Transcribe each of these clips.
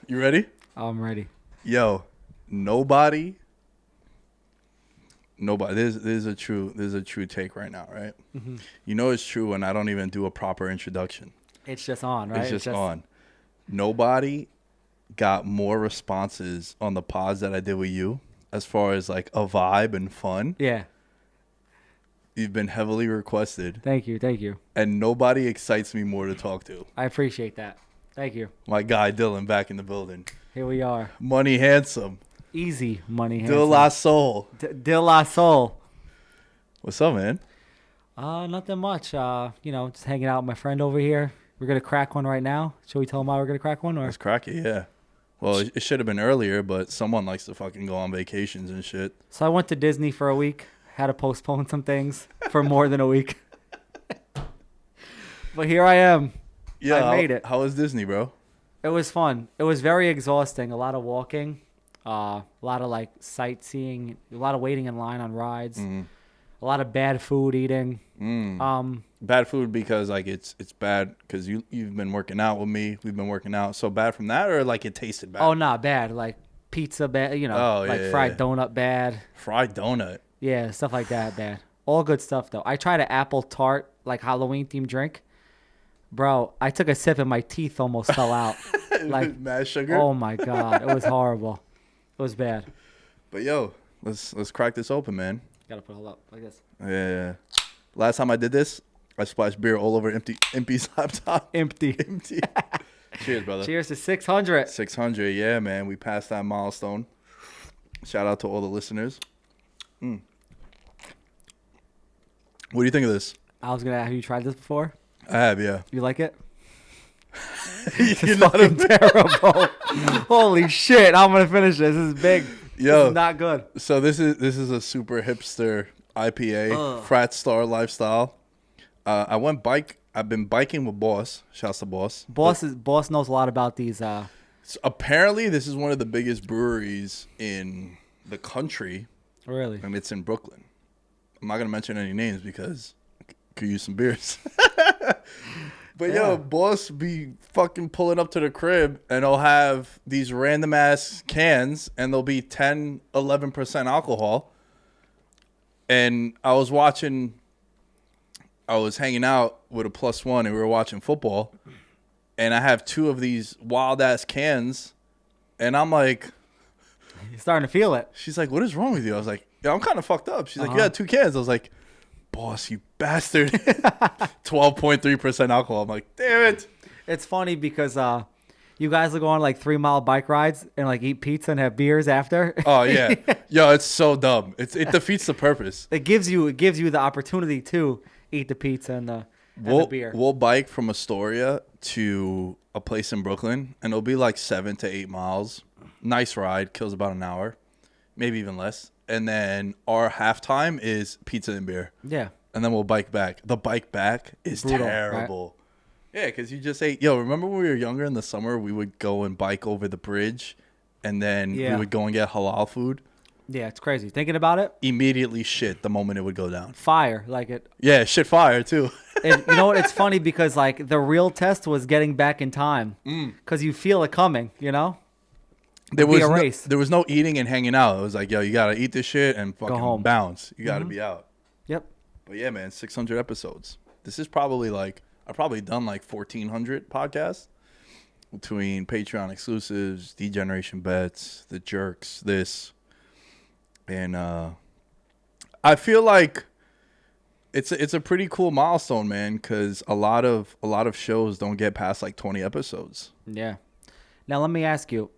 You ready? I'm ready. Yo, nobody. This is a true take right now, right? Mm-hmm. You know it's true when I don't even do a proper introduction. It's just on, right? It's just on. Nobody got more responses on the pods that I did with you as far as like a vibe and fun. Yeah. You've been heavily requested. Thank you. And nobody excites me more to talk to. I appreciate that. Thank you. My guy Dylan back in the building. Here we are. Money handsome. Easy money. De La Soul. De La Soul. What's up, man? Nothing much. Just hanging out with my friend over here. We're gonna crack one right now. Should we tell him why we're gonna crack one? Or Let's crack it, yeah. Well, it should have been earlier, but someone likes to fucking go on vacations and shit. So I went to Disney for a week. Had to postpone some things for more than a week. But here I am. Yeah, I made it. How was Disney, bro? It was fun. It was very exhausting. A lot of walking, a lot of like sightseeing, a lot of waiting in line on rides, a lot of bad food eating. Bad food because like it's bad because you've been working out with me. We've been working out. So bad from that, or like it tasted bad? Oh, not bad. Like pizza bad. Fried donut bad. Fried donut. Yeah, stuff like that bad. All good stuff though. I tried an apple tart, like Halloween themed drink. Bro, I took a sip and my teeth almost fell out. Like mad sugar. Oh my god, it was horrible. It was bad. But yo, let's crack this open, man. Gotta put it up like this. Yeah. Last time I did this, I splashed beer all over Impy's laptop. Empty. Cheers, brother. Cheers to 600. 600, yeah, man. We passed that milestone. Shout out to all the listeners. What do you think of this? I was gonna have you tried this before? I have, yeah. You like it? You're fucking terrible. Holy shit! I'm gonna finish this. This is big. Yo, this is not good. So this is a super hipster IPA, frat star lifestyle. I've been biking with Boss. Shouts to Boss. Boss knows a lot about these. So apparently, this is one of the biggest breweries in the country. Really? And it's in Brooklyn. I'm not gonna mention any names because I could use some beers. But yeah. Yo, Boss be fucking pulling up to the crib and they'll have these random ass cans and they'll be 10, 11% alcohol. And I was hanging out with a +1 and we were watching football. And I have 2 of these wild ass cans. And I'm like, you're starting to feel it. She's like, what is wrong with you? I was like, yeah, I'm kind of fucked up. She's like, you had 2 cans. I was like, Boss, you bastard. 12.3% alcohol. I'm like, damn it. It's funny because you guys will go on like 3-mile bike rides and like eat pizza and have beers after. Oh yeah. Yo, it's so dumb. It defeats the purpose. It gives you the opportunity to eat the pizza and the beer. We'll bike from Astoria to a place in Brooklyn and it'll be like 7 to 8 miles. Nice ride, kills about an hour, maybe even less. And then our halftime is pizza and beer. Yeah. And then we'll bike back. The bike back is brutal, terrible. Right? Yeah, because you just ate. Yo, remember when we were younger in the summer, we would go and bike over the bridge and then we would go and get halal food? Yeah, it's crazy. Thinking about it? Immediately shit the moment it would go down. Fire. Like it. Yeah, shit fire too. And you know what? It's funny because like the real test was getting back in time. Because you feel it coming, you know? There was no eating and hanging out. It was like, yo, you got to eat this shit and fucking bounce. You got to be out. Yep. But yeah, man, 600 episodes. This is probably like, I've probably done like 1,400 podcasts between Patreon exclusives, D-Generation Bets, The Jerks, this. And I feel like it's a pretty cool milestone, man, because a lot of shows don't get past like 20 episodes. Yeah. Now let me ask you,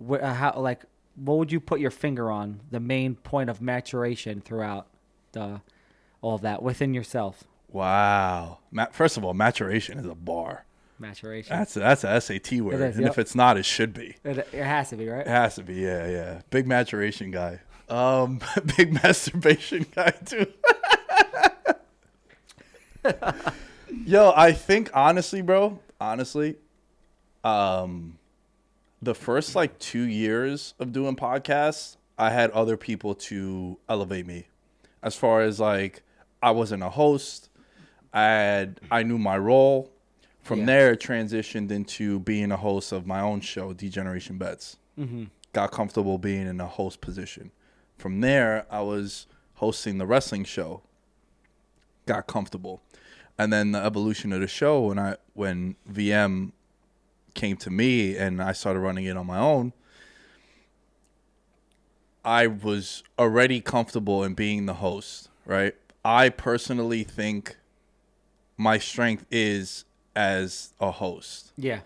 what would you put your finger on the main point of maturation throughout all of that within yourself? Wow. First of all, maturation is a bar. Maturation. That's a SAT word. Is, and if it's not, it should be. It has to be, right? It has to be, yeah. Big maturation guy. Big masturbation guy too. Yo, I think honestly, bro, the first like 2 years of doing podcasts, I had other people to elevate me. As far as like, I wasn't a host. I knew my role. From there, transitioned into being a host of my own show, D-Generation Bets. Mm-hmm. Got comfortable being in a host position. From there, I was hosting the wrestling show. Got comfortable. And then the evolution of the show, when VM came to me and I started running it on my own, I was already comfortable in being the host, right? I personally think my strength is as a host. Yeah.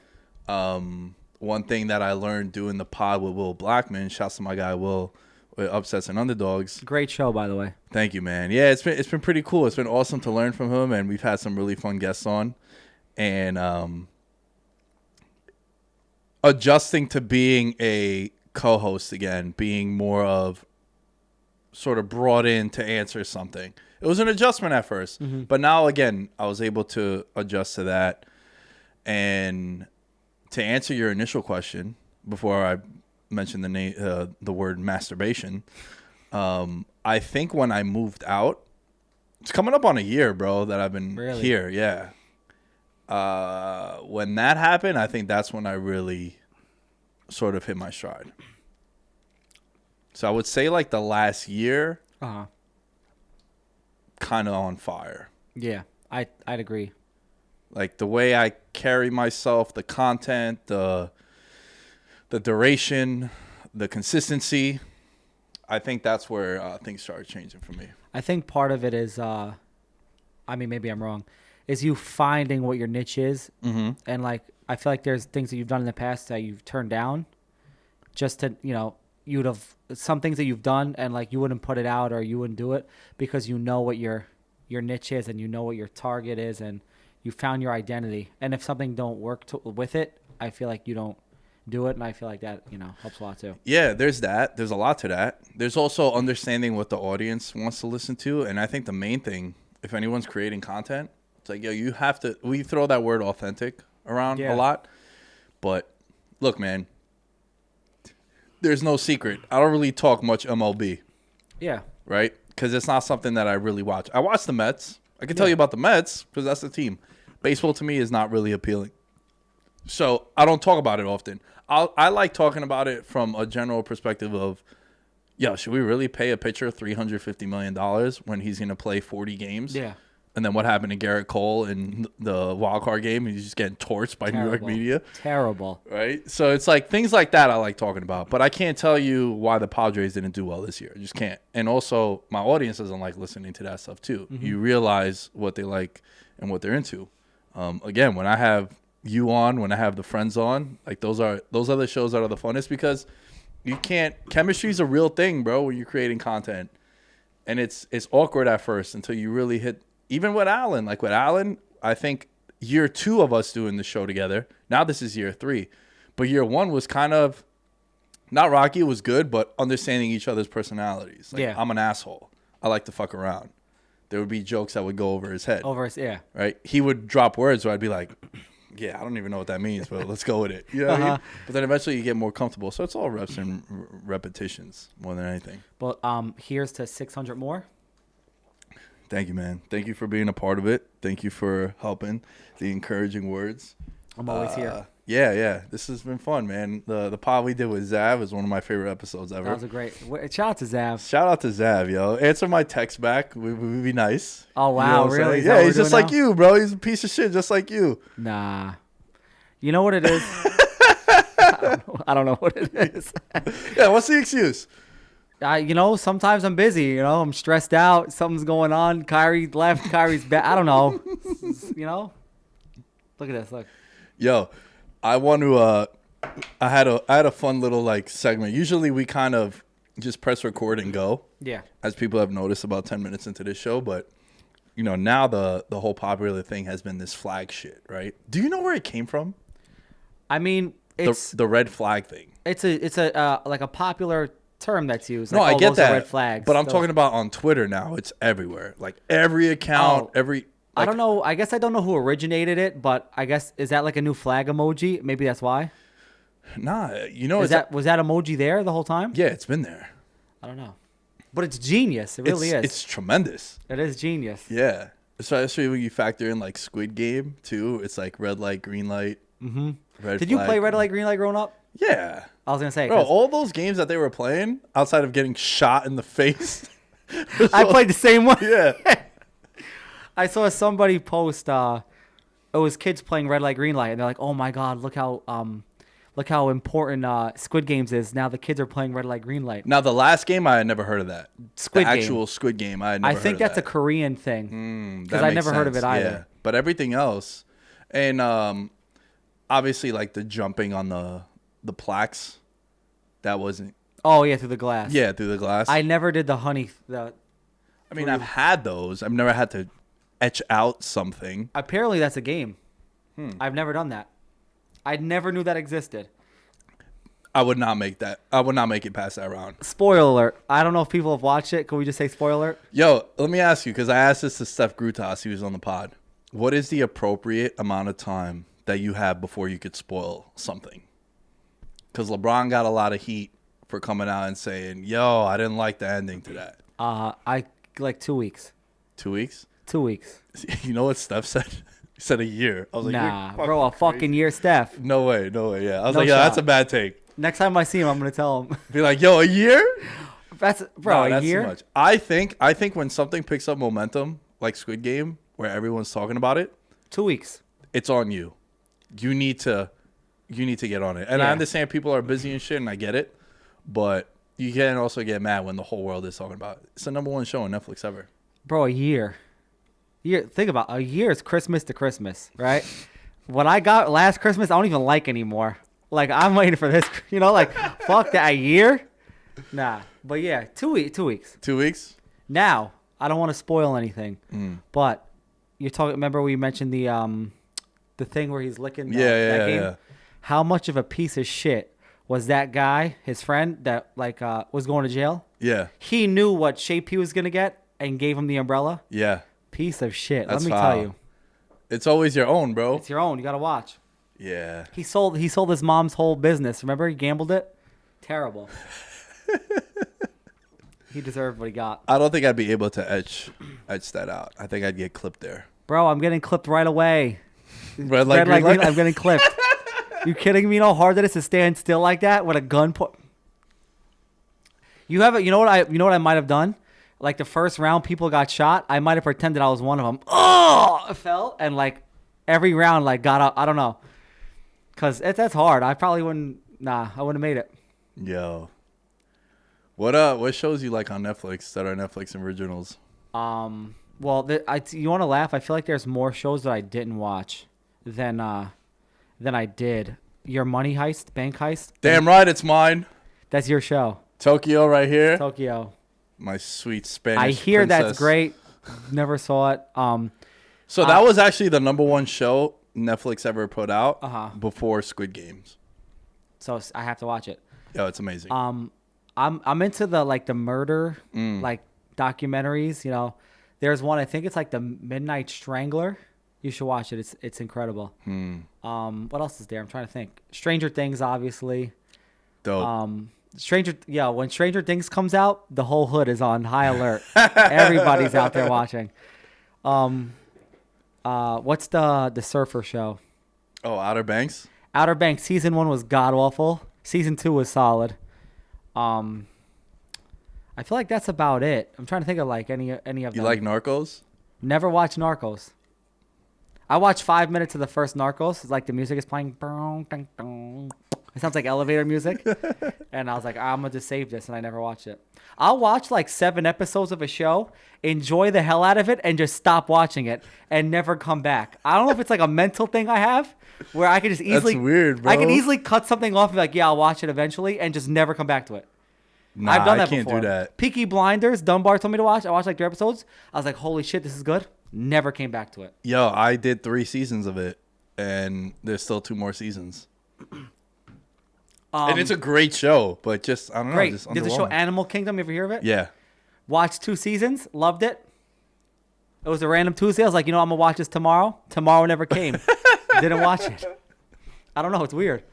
One thing that I learned doing the pod with Will Blackman, shouts to my guy Will, with Upsets and Underdogs. Great show, by the way. Thank you, man. Yeah, it's been pretty cool. It's been awesome to learn from him, and we've had some really fun guests on. And adjusting to being a co-host again, being more of sort of brought in to answer something. It was an adjustment at first, but now again, I was able to adjust to that. And to answer your initial question, before I mentioned the word masturbation, I think when I moved out, it's coming up on a year, bro, that I've been here. Yeah. When that happened, I think that's when I really sort of hit my stride. So I would say like the last year, kind of on fire. Yeah, I'd agree. Like the way I carry myself, the content, the duration, the consistency. I think that's where things started changing for me. I think part of it is, I mean, maybe I'm wrong, is you finding what your niche is. Mm-hmm. And like, I feel like there's things that you've done in the past that you've turned down just to, you'd have some things that you've done and like you wouldn't put it out or you wouldn't do it because you know what your niche is and you know what your target is and you found your identity. And if something don't work with it, I feel like you don't do it. And I feel like that, helps a lot too. Yeah, there's that. There's a lot to that. There's also understanding what the audience wants to listen to. And I think the main thing, if anyone's creating content, it's like, you have to, we throw that word authentic around a lot. But look, man, there's no secret. I don't really talk much MLB. Yeah. Right? Because it's not something that I really watch. I watch the Mets. I can tell you about the Mets because that's the team. Baseball to me is not really appealing. So I don't talk about it often. I like talking about it from a general perspective of, should we really pay a pitcher $350 million when he's going to play 40 games? Yeah. And then what happened to Garrett Cole in the wild card game? He's just getting torched by New York media. Terrible. Right? So it's like things like that I like talking about. But I can't tell you why the Padres didn't do well this year. I just can't. And also, my audience doesn't like listening to that stuff too. Mm-hmm. You realize what they like and what they're into. Again, when I have you on, when I have the friends on, like those are the shows that are the funnest because you can't. Chemistry is a real thing, bro, when you're creating content. And it's awkward at first until you really hit. Even with Alan, I think year 2 of us doing the show together. Now this is year 3. But year 1 was kind of not rocky. It was good, but understanding each other's personalities. Like, I'm an asshole. I like to fuck around. There would be jokes that would go over his head. Right? He would drop words where I'd be like, I don't even know what that means, but let's go with it. You know what I mean? But then eventually you get more comfortable. So it's all reps and repetitions more than anything. Well, here's to 600 more. Thank you, man. Thank you for being a part of it. Thank you for helping, the encouraging words. I'm always here. Yeah. This has been fun, man. The pod we did with Zav is one of my favorite episodes ever. That was a great. Shout out to Zav. Shout out to Zav, yo. Answer my text back. We'd be nice. Oh, wow. You know really? Yeah, he's just like you, bro. He's a piece of shit just like you. Nah. You know what it is? I don't know what it is. Yeah, what's the excuse? Sometimes I'm busy. I'm stressed out. Something's going on. Kyrie left. Kyrie's back. I don't know. Look at this. Look. Yo, I want to. I had a fun little segment. Usually we kind of just press record and go. Yeah. As people have noticed about 10 minutes into this show, but now the whole popular thing has been this flag shit, right? Do you know where it came from? I mean, it's the red flag thing. It's a like a popular term that's used. No, I get that. Red flags. But I'm talking about on Twitter now. It's everywhere. Like every account, I don't know. I guess I don't know who originated it, but I guess is that like a new flag emoji? Maybe that's why. Nah, was that emoji there the whole time? Yeah, it's been there. I don't know, but it's genius. It really is. It's tremendous. It is genius. Yeah, Especially when you factor in like Squid Game too. It's like red light, green light. Mm-hmm. Red Did you flag. play red light, green light growing up? Yeah. I was gonna say, Bro, 'cause all those games that they were playing outside of getting shot in the face. I played the same one. Yeah. I saw somebody post. It was kids playing red light, green light, and they're like, "Oh my god, look how important Squid Games is." Now the kids are playing red light, green light. Now the last game I had never heard of that. Squid the Game. actual Squid Game I had never I heard think of that's that. a Korean thing because That I makes never heard of it sense, either. yeah. But everything else, and obviously like the jumping on the plaques, that wasn't. Oh yeah, through the glass. Yeah, through the glass. I never did the honey. I mean, I've had those. I've never had to etch out something. Apparently, that's a game. I've never done that. I never knew that existed. I would not make that. I would not make it past that round. Spoiler alert. I don't know if people have watched it. Can we just say spoiler alert? Yo, let me ask you, because I asked this to Steph Grutas. He was on the pod. What is the appropriate amount of time that you have before you could spoil something? Because LeBron got a lot of heat for coming out and saying, yo, I didn't like the ending to that. I like 2 weeks. 2 weeks? 2 weeks. You know what Steph said? He said a year. I was like, Nah, you're bro, a fucking crazy. year, Steph. No way, yeah. I was No like, yeah, that's shot. a bad take. Next time I see him, I'm gonna tell him. Be like, yo, a year? That's bro, No, a that's year. too much. I think when something picks up momentum, like Squid Game, where everyone's talking about it, 2 weeks. it's on you. You need to get on it. And I Yeah. understand people are busy and shit, and I get it, but you can also get mad when the whole world is talking about it. It's the #1 show on Netflix ever. Bro, a year. Think about it. A year is Christmas to Christmas, right? What I got last Christmas, I don't even like anymore. Like I'm waiting for this, like fuck that. A year? Nah. But yeah, 2 weeks. 2 weeks. 2 weeks? Now, I don't want to spoil anything, but you're talking. Remember we mentioned the thing where he's licking that game? Yeah. How much of a piece of shit was that guy, his friend that was going to jail? Yeah. He knew what shape he was gonna get and gave him the umbrella. Yeah. Piece of shit. That's Let me foul. tell you, It's always your own, bro. it's your own. You gotta watch. Yeah. He sold his mom's whole business. Remember he gambled it? Terrible. He deserved what he got. I don't think I'd be able to etch that out. I think I'd get clipped there. Bro, I'm getting clipped right away. Red light, green light? I'm getting clipped. You kidding me? You know how hard that is to stand still like that with a gun? You know what I might have done? Like the first round, people got shot. I might have pretended I was one of them. Oh, I fell and like every round like got up. I don't know, cause that's hard. I probably wouldn't. Nah, I wouldn't have made it. Yo. What shows you like on Netflix that are Netflix originals? Well, you want to laugh? I feel like there's more shows that I didn't watch than I did. Your Money Heist, Bank Heist. Damn right, it's mine. That's your show. Tokyo right here. Tokyo. My sweet Spanish I hear princess. that's great. Never saw it. So that was actually the #1 show Netflix ever put out before Squid Games. So I have to watch it. Yo, it's amazing. I'm into the murder like documentaries. There's one, I think it's like the Midnight Strangler. You should watch it. It's incredible. What else is there? I'm trying to think. Stranger Things, obviously. Dope. When Stranger Things comes out, the whole hood is on high alert. Everybody's out there watching. What's the surfer show? Oh, Outer Banks? Outer Banks season 1 was god awful. Season 2 was solid. I feel like that's about it. I'm trying to think of like any of them. You like Narcos? Never watched Narcos. I watched 5 minutes of the first Narcos. It's like the music is playing. It sounds like elevator music. And I was like, I'm going to just save this. And I never watched it. I'll watch like 7 episodes of a show, enjoy the hell out of it, and just stop watching it and never come back. I don't know if it's like a mental thing I have where I could just easily. That's weird, bro. I can easily cut something off and be like, yeah, I'll watch it eventually and just never come back to it. Nah, I've done that I can't before. do that. Peaky Blinders, Dunbar told me to watch. I watched like 3 episodes. I was like, holy shit, this is good. Never came back to it. Yo, I did 3 seasons of it, and there's still 2 more seasons. And it's a great show, but just, I don't know. Great. Just Did the show underwhelming. Animal Kingdom? You ever hear of it? Yeah. Watched 2 seasons. Loved it. It was a random Tuesday. I was like, I'm going to watch this tomorrow. Tomorrow never came. Didn't watch it. I don't know. It's weird.